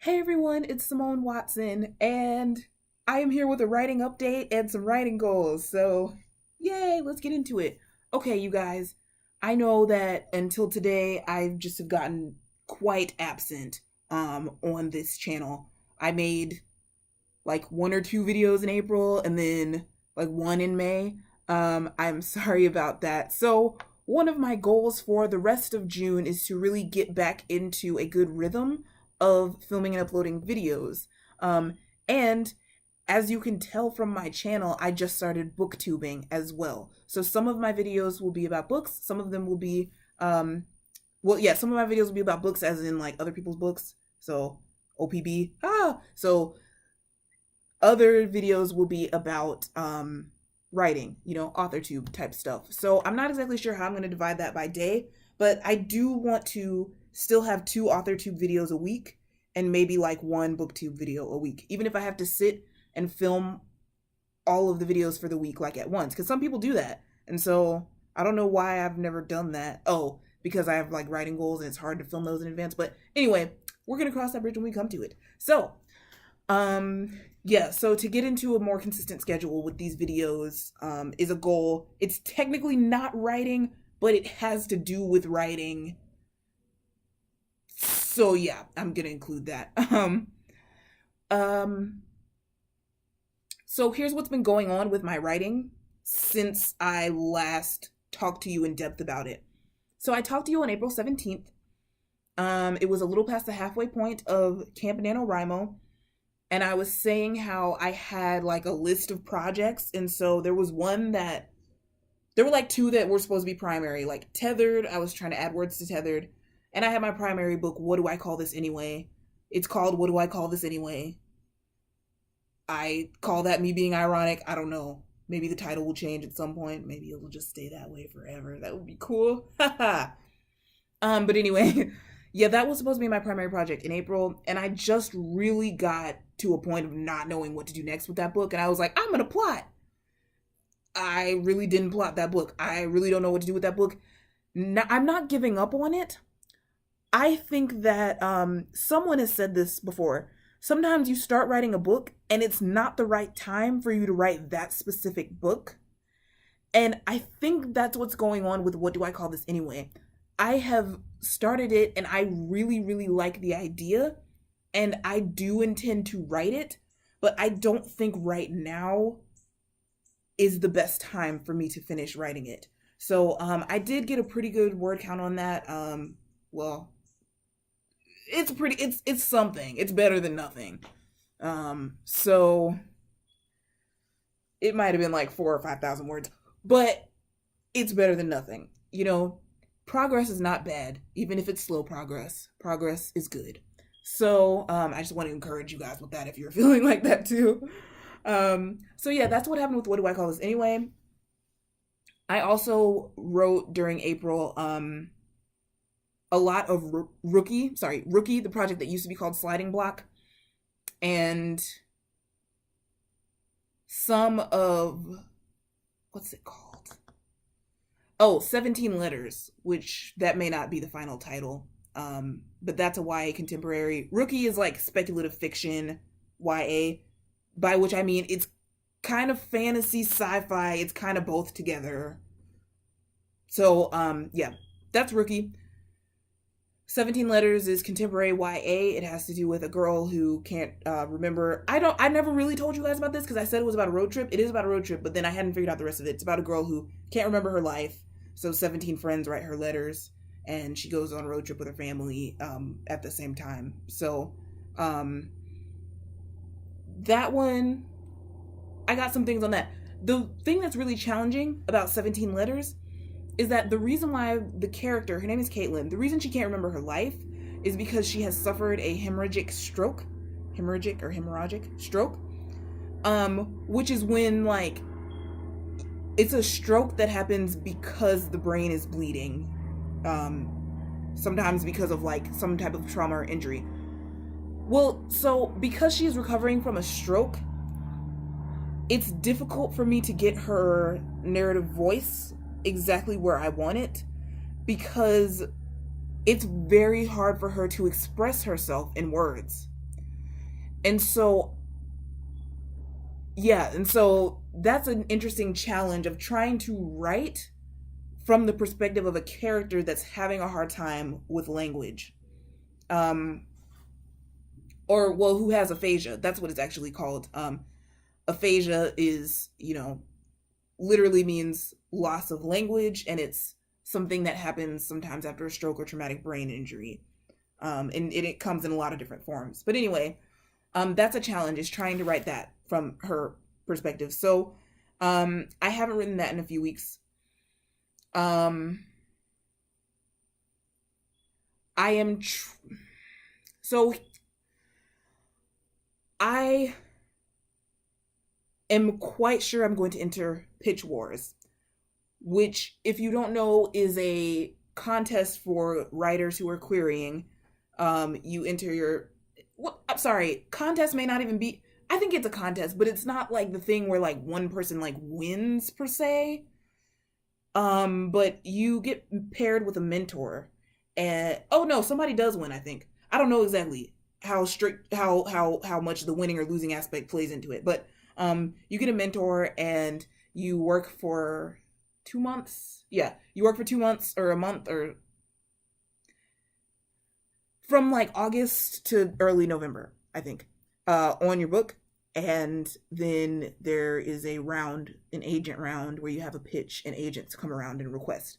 Hey everyone, it's Simone Watson, and I am here with a writing update and some writing goals. So, yay, let's get into it. Okay, you guys, I know that until today I just have gotten quite absent on this channel. I made like one or two videos in April and then like one in May. I'm sorry about that. So, one of my goals for the rest of June is to really get back into a good rhythm of filming and uploading videos. And as you can tell from my channel, I just started booktubing as well. So some of my videos will be about books, some of them will be some of my videos will be about books as in like other people's books. So OPB. So other videos will be about writing, author tube type stuff. So I'm not exactly sure how I'm going to divide that by day, but I do want to still have two author tube videos a week and maybe like one booktube video a week, even if I have to sit and film all of the videos for the week like at once, because some people do that. And so I don't know why I've never done that. Oh, because I have like writing goals and it's hard to film those in advance. But anyway, we're going to cross that bridge when we come to it. So so to get into a more consistent schedule with these videos is a goal. It's technically not writing, but it has to do with writing. So yeah, I'm gonna include that. Um, so here's what's been going on with my writing since I last talked to you in depth about it. So I talked to you on April 17th. It was a little past the halfway point of Camp NaNoWriMo. And I was saying how I had like a list of projects. And so there was there were like two that were supposed to be primary, like Tethered. I was trying to add words to Tethered. And I had my primary book, What Do I Call This Anyway? It's called What Do I Call This Anyway? I call that me being ironic. I don't know. Maybe the title will change at some point. Maybe it will just stay that way forever. That would be cool. But anyway, yeah, that was supposed to be my primary project in April, and I just really got to a point of not knowing what to do next with that book, and I was like, I'm gonna plot. I really didn't plot that book. I really don't know what to do with that book. I'm not giving up on it. I think that someone has said this before. Sometimes you start writing a book and it's not the right time for you to write that specific book. And I think that's what's going on with What Do I Call This Anyway? I have started it and I really, really like the idea and I do intend to write it, but I don't think right now is the best time for me to finish writing it. So I did get a pretty good word count on that. Well, it's something. It's better than nothing. So it might have been like 4 or 5,000 words, but it's better than nothing. Progress is not bad, even if it's slow progress. Progress is good. So I just want to encourage you guys with that if you're feeling like that too. So yeah, that's what happened with What Do I Call This Anyway? I also wrote during April a lot of Rookie, the project that used to be called Sliding Block, and some of, what's it called? Oh, 17 Letters, which that may not be the final title, but that's a YA contemporary. Rookie is like speculative fiction YA, by which I mean it's kind of fantasy, sci-fi, it's kind of both together. So, yeah, that's Rookie. 17 Letters is contemporary YA. It has to do with a girl who can't remember. I never really told you guys about this because I said it was about a road trip. It is about a road trip, but then I hadn't figured out the rest of it. It's about a girl who can't remember her life. So 17 friends write her letters and she goes on a road trip with her family at the same time. So that one, I got some things on that. The thing that's really challenging about 17 Letters is that the reason why the character, her name is Caitlin, the reason she can't remember her life is because she has suffered a hemorrhagic stroke, which is when like, it's a stroke that happens because the brain is bleeding, sometimes because of like some type of trauma or injury. Well, so because she's recovering from a stroke, it's difficult for me to get her narrative voice exactly where I want it because it's very hard for her to express herself in words. And so, yeah, and so that's an interesting challenge of trying to write from the perspective of a character that's having a hard time with language. Um, or, well, who has aphasia. That's what it's actually called. Aphasia is, literally means loss of language, and it's something that happens sometimes after a stroke or traumatic brain injury. And it comes in a lot of different forms. But anyway, that's a challenge, is trying to write that from her perspective. So I haven't written that in a few weeks. Um, I am so I am quite sure I'm going to enter Pitch Wars, which, if you don't know, is a contest for writers who are querying. You enter your. Well, I'm sorry, contest may not even be. I think it's a contest, but it's not like the thing where like one person like wins per se. But you get paired with a mentor, and oh no, somebody does win. I think I don't know exactly how strict how much the winning or losing aspect plays into it, but you get a mentor and you work for 2 months. Yeah, you work for 2 months or a month, or from like August to early November, I think, on your book. And then there is a round, an agent round, where you have a pitch and agents come around and request.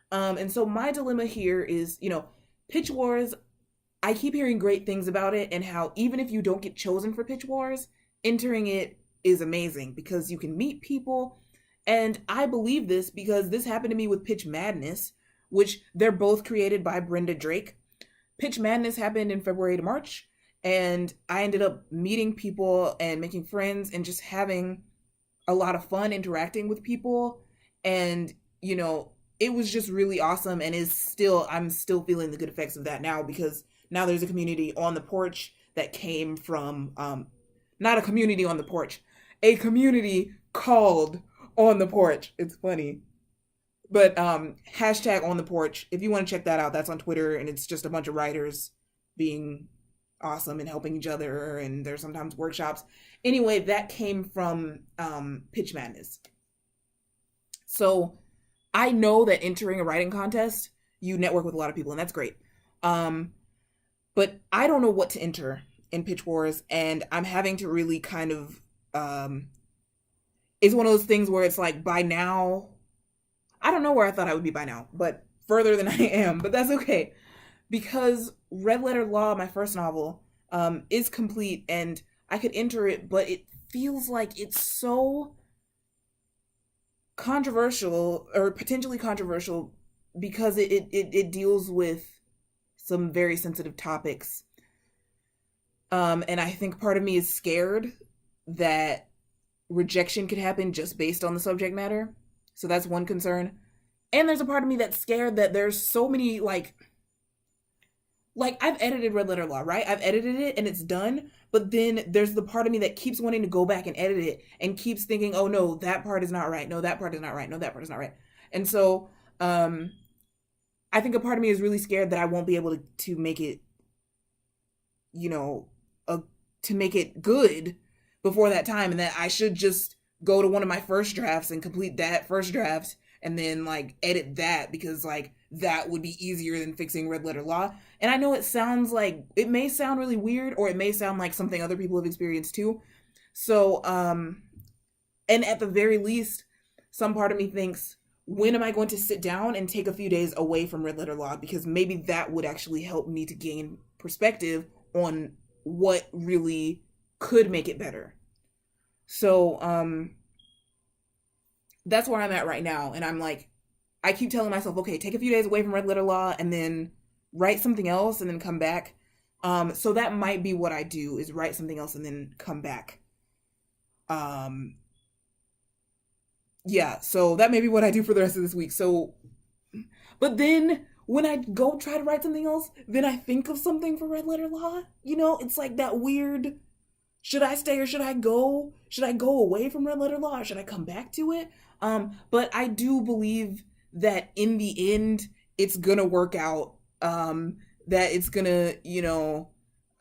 And so my dilemma here is, Pitch Wars, I keep hearing great things about it, and how even if you don't get chosen for Pitch Wars, entering it is amazing because you can meet people. And I believe this because this happened to me with Pitch Madness, which they're both created by Brenda Drake. Pitch Madness happened in February to March, and I ended up meeting people and making friends and just having a lot of fun interacting with people. And, it was just really awesome, and I'm still feeling the good effects of that now, because now there's a community on the porch that came from not a community on the porch, a community called On the Porch. It's funny. But hashtag On the Porch, if you want to check that out, that's on Twitter, and it's just a bunch of writers being awesome and helping each other, and there's sometimes workshops. Anyway, that came from Pitch Madness. So I know that entering a writing contest, you network with a lot of people, and that's great. Um, but I don't know what to enter in Pitch Wars, and I'm having to really kind of it's one of those things where it's like, by now, I don't know where I thought I would be by now, but further than I am, but that's okay. Because Red Letter Law, my first novel, is complete, and I could enter it, but it feels like it's so controversial, or potentially controversial, because it deals with some very sensitive topics. And I think part of me is scared that rejection could happen just based on the subject matter. So that's one concern. And there's a part of me that's scared that there's so many like I've edited Red Letter Law, right? I've edited it and it's done, but then there's the part of me that keeps wanting to go back and edit it and keeps thinking, "Oh no, that part is not right. No, that part is not right. No, that part is not right." And so I think a part of me is really scared that I won't be able to make it, you know, to make it good before that time, and that I should just go to one of my first drafts and complete that first draft and then like edit that, because like that would be easier than fixing Red Letter Law. And I know it may sound really weird, or it may sound like something other people have experienced too. So and at the very least, some part of me thinks, when am I going to sit down and take a few days away from Red Letter Law? Because maybe that would actually help me to gain perspective on what really could make it better. So that's where I'm at right now. And I'm like, I keep telling myself, okay, take a few days away from Red Letter Law and then write something else and then come back. So that might be what I do, is write something else and then come back. Yeah, so that may be what I do for the rest of this week. So, but then when I go try to write something else, then I think of something for Red Letter Law. It's like that weird, should I stay or should I go? Should I go away from Red Letter Law or should I come back to it? But I do believe that in the end, it's gonna work out. That it's gonna,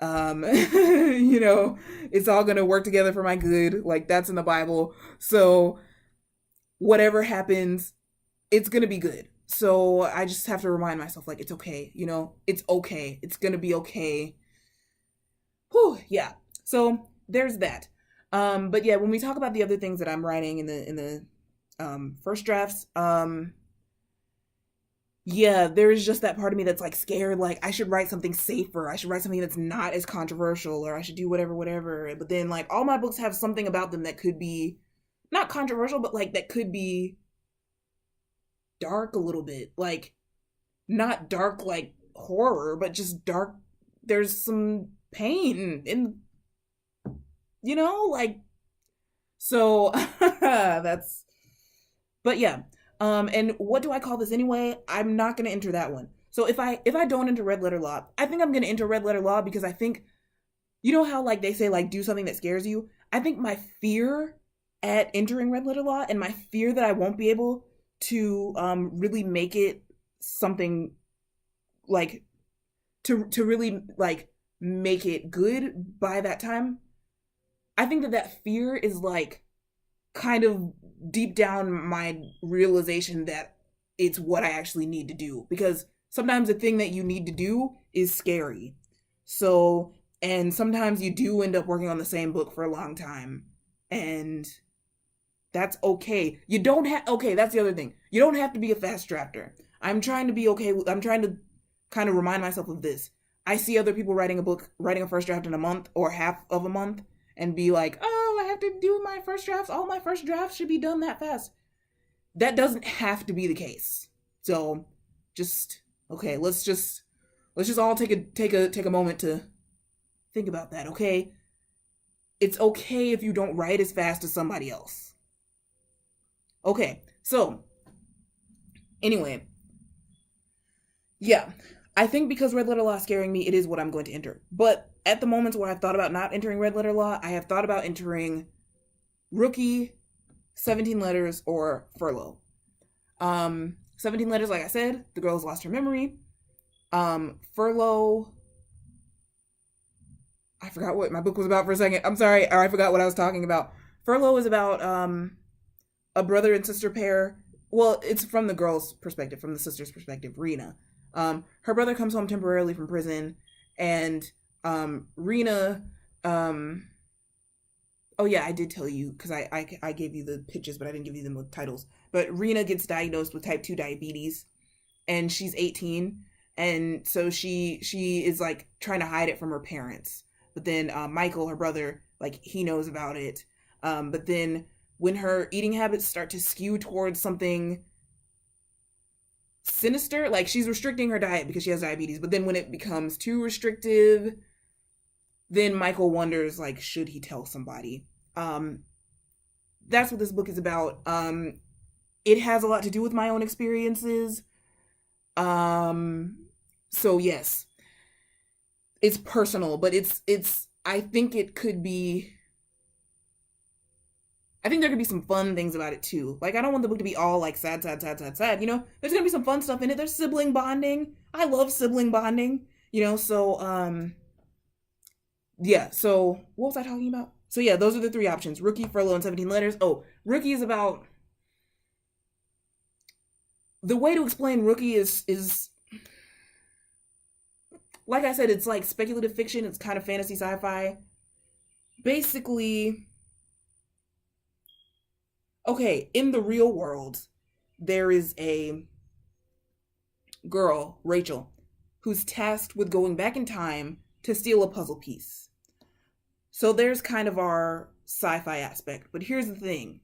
You know, it's all gonna work together for my good. Like that's in the Bible. So whatever happens, it's gonna be good. So I just have to remind myself, like, it's okay, you know, it's okay. It's gonna be okay. Whew, yeah. So there's that. But yeah, when we talk about the other things that I'm writing in the first drafts, yeah, there's just that part of me that's like scared, like I should write something safer. I should write something that's not as controversial, or I should do whatever, whatever. But then like all my books have something about them that could be not controversial, but like that could be dark a little bit. Like not dark like horror, but just dark. There's some pain in, you know, like so that's but yeah. And what do I call this anyway? I'm not gonna enter that one. So if I don't enter red letter law, I think I'm gonna enter red letter law because I think you know how like they say like do something that scares you? I think my fear at entering red letter law and my fear that I won't be able to really make it something like to really like make it good by that time. I think that that fear is like kind of deep down my realization that it's what I actually need to do because sometimes the thing that you need to do is scary. So, and sometimes you do end up working on the same book for a long time. And that's okay. You don't have, okay, that's the other thing. You don't have to be a fast drafter. I'm trying to be okay with, I'm trying to kind of remind myself of this. I see other people writing a book, writing a first draft in a month or half of a month and be like, oh, I have to do my first drafts. All my first drafts should be done that fast. That doesn't have to be the case. So just, okay, let's just all take a moment to think about that, okay? It's okay if you don't write as fast as somebody else. Okay, so anyway, yeah, I think because red letter law is scaring me, it is what I'm going to enter. But at the moments where I've thought about not entering red letter law, I have thought about entering rookie, 17 letters, or furlough. 17 letters, like I said, the girl has lost her memory. Furlough, I forgot what my book was about for a second. I'm sorry, or I forgot what I was talking about. Furlough is about a brother and sister pair. Well, it's from the girl's perspective, from the sister's perspective, Rena. Her brother comes home temporarily from prison, and Rena. Oh yeah, I did tell you because I gave you the pitches, but I didn't give you them with titles. But Rena gets diagnosed with type 2 diabetes, and she's 18, and so she is like trying to hide it from her parents. But then Michael, her brother, like he knows about it. But then when her eating habits start to skew towards something sinister, like she's restricting her diet because she has diabetes, but then when it becomes too restrictive, then Michael wonders like should he tell somebody. That's what this book is about. It has a lot to do with my own experiences. So yes, it's personal, but it's I think it could be, I think there could be some fun things about it too. Like I don't want the book to be all like sad, sad, sad, sad, sad. You know, there's gonna be some fun stuff in it. There's sibling bonding. I love sibling bonding. You know, so yeah. So what was I talking about? So yeah, those are the three options: rookie, furlough, and 17 letters. Oh, rookie is about, the way to explain rookie is like I said, it's like speculative fiction. It's kind of fantasy sci-fi. Basically, okay, in the real world, there is a girl, Rachel, who's tasked with going back in time to steal a puzzle piece. So there's kind of our sci-fi aspect. But here's the thing.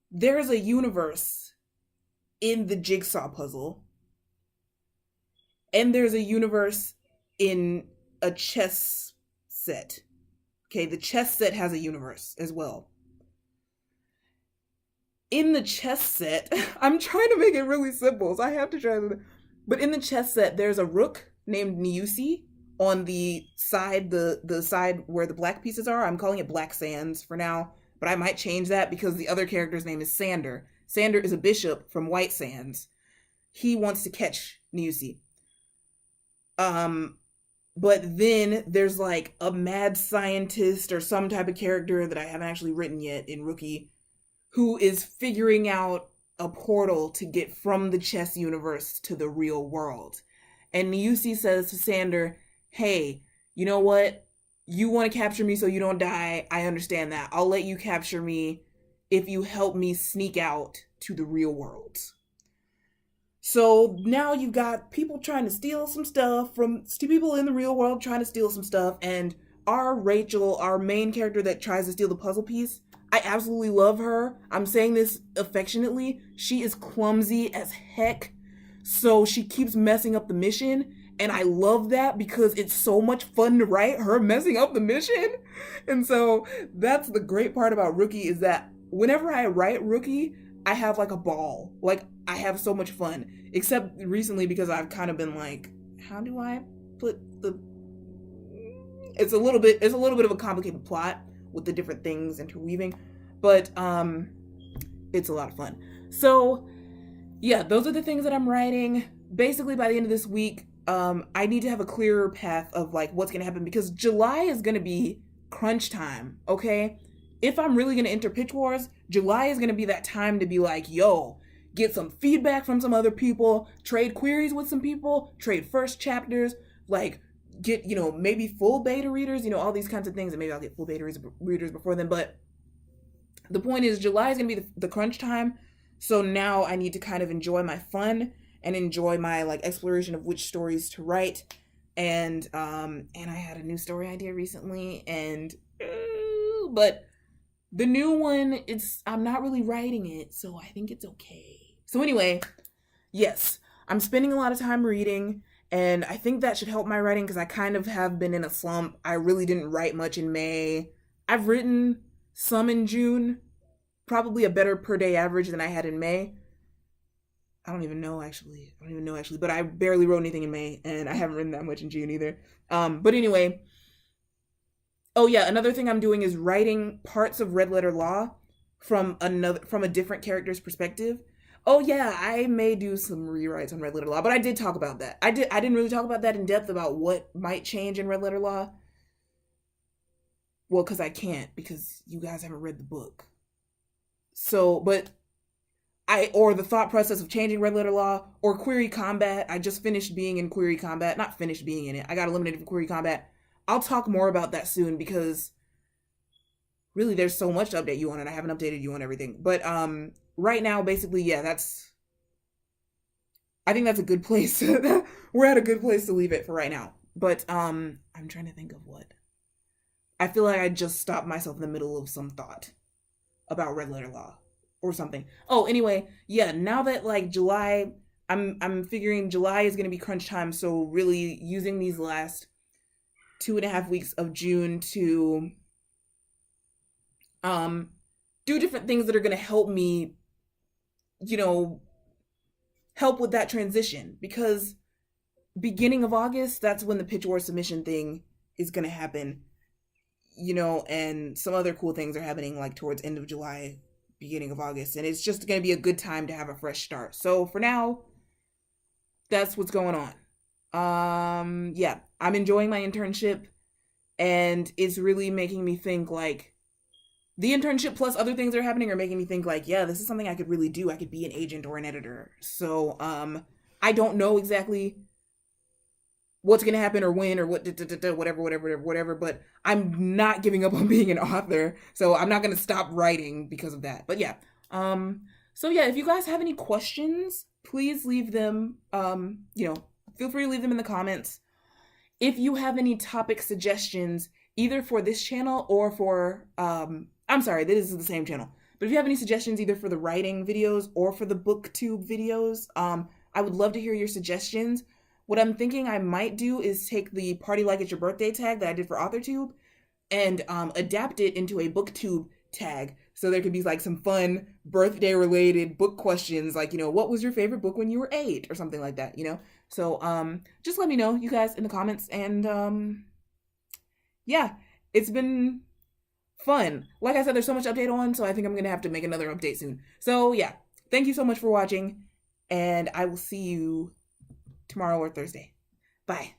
There's a universe in the jigsaw puzzle, and there's a universe in a chess set. Okay, the chess set has a universe as well. In the chess set, I'm trying to make it really simple, so I have to try to. But in the chess set, there's a rook named Niusi on the side, the side where the black pieces are. I'm calling it Black Sands for now, but I might change that because the other character's name is Sander. Sander is a bishop from White Sands. He wants to catch Niusi. But then there's like a mad scientist or some type of character that I haven't actually written yet in Rookie who is figuring out a portal to get from the chess universe to the real world. And Niusi says to Sander, hey, you know what? You want to capture me so you don't die. I understand that. I'll let you capture me if you help me sneak out to the real world. So now you've got people trying to steal some stuff from people in the real world trying to steal some stuff. And our Rachel, our main character that tries to steal the puzzle piece, I absolutely love her. I'm saying this affectionately. She is clumsy as heck. So she keeps messing up the mission. And I love that because it's so much fun to write her messing up the mission. And so that's the great part about Rookie is that whenever I write Rookie, I have like a ball. Like I have so much fun. Except recently because I've kind of been like, how do I put the it's a little bit of a complicated plot with the different things interweaving, but it's a lot of fun. So yeah, those are the things that I'm writing. Basically by the end of this week, I need to have a clearer path of like what's gonna happen because July is gonna be crunch time, okay? If I'm really gonna enter Pitch Wars, July is gonna be that time to be like, yo, get some feedback from some other people, trade queries with some people, trade first chapters, like get, maybe full beta readers, all these kinds of things. And maybe I'll get full beta readers before then. But the point is July is going to be the crunch time. So now I need to kind of enjoy my fun and enjoy my like exploration of which stories to write. And I had a new story idea recently but the new one, I'm not really writing it. So I think it's okay. So anyway, yes, I'm spending a lot of time reading, and I think that should help my writing because I kind of have been in a slump. I really didn't write much in May. I've written some in June, probably a better per day average than I had in May. I don't even know actually, but I barely wrote anything in May, and I haven't written that much in June either. But anyway, oh yeah, another thing I'm doing is writing parts of Red Letter Law from a different character's perspective. Oh yeah, I may do some rewrites on Red Letter Law, but I did talk about that. I didn't really talk about that in depth about what might change in Red Letter Law. Well, because I can't, because you guys haven't read the book. So, but or the thought process of changing Red Letter Law or Query Combat. I just finished being in Query Combat. Not finished being in it. I got eliminated from Query Combat. I'll talk more about that soon because really there's so much to update you on and I haven't updated you on everything. But right now, basically, yeah, I think that's a good place. We're at a good place to leave it for right now. But I'm trying to think of what. I feel like I just stopped myself in the middle of some thought about Red Letter Law or something. Oh, anyway, yeah, now that like July, I'm figuring July is going to be crunch time. So really using these last 2.5 weeks of June to do different things that are going to help me help with that transition because beginning of August, that's when the Pitch War submission thing is going to happen, and some other cool things are happening like towards end of July, beginning of August. And it's just going to be a good time to have a fresh start. So for now, that's what's going on. Yeah, I'm enjoying my internship and it's really making me think like, the internship plus other things that are happening are making me think like, yeah, this is something I could really do. I could be an agent or an editor. So I don't know exactly what's going to happen or when or whatever, but I'm not giving up on being an author. So I'm not going to stop writing because of that. But yeah. So yeah, if you guys have any questions, please leave them, feel free to leave them in the comments. If you have any topic suggestions, either for this channel or for, I'm sorry, this is the same channel. But if you have any suggestions either for the writing videos or for the booktube videos, I would love to hear your suggestions. What I'm thinking I might do is take the Party Like It's Your Birthday tag that I did for AuthorTube and adapt it into a booktube tag. So there could be like some fun birthday related book questions like, what was your favorite book when you were 8 or something like that, So just let me know, you guys, in the comments. And yeah, it's been fun. Like I said, there's so much update on, so I think I'm going to have to make another update soon. So yeah, thank you so much for watching, and I will see you tomorrow or Thursday. Bye.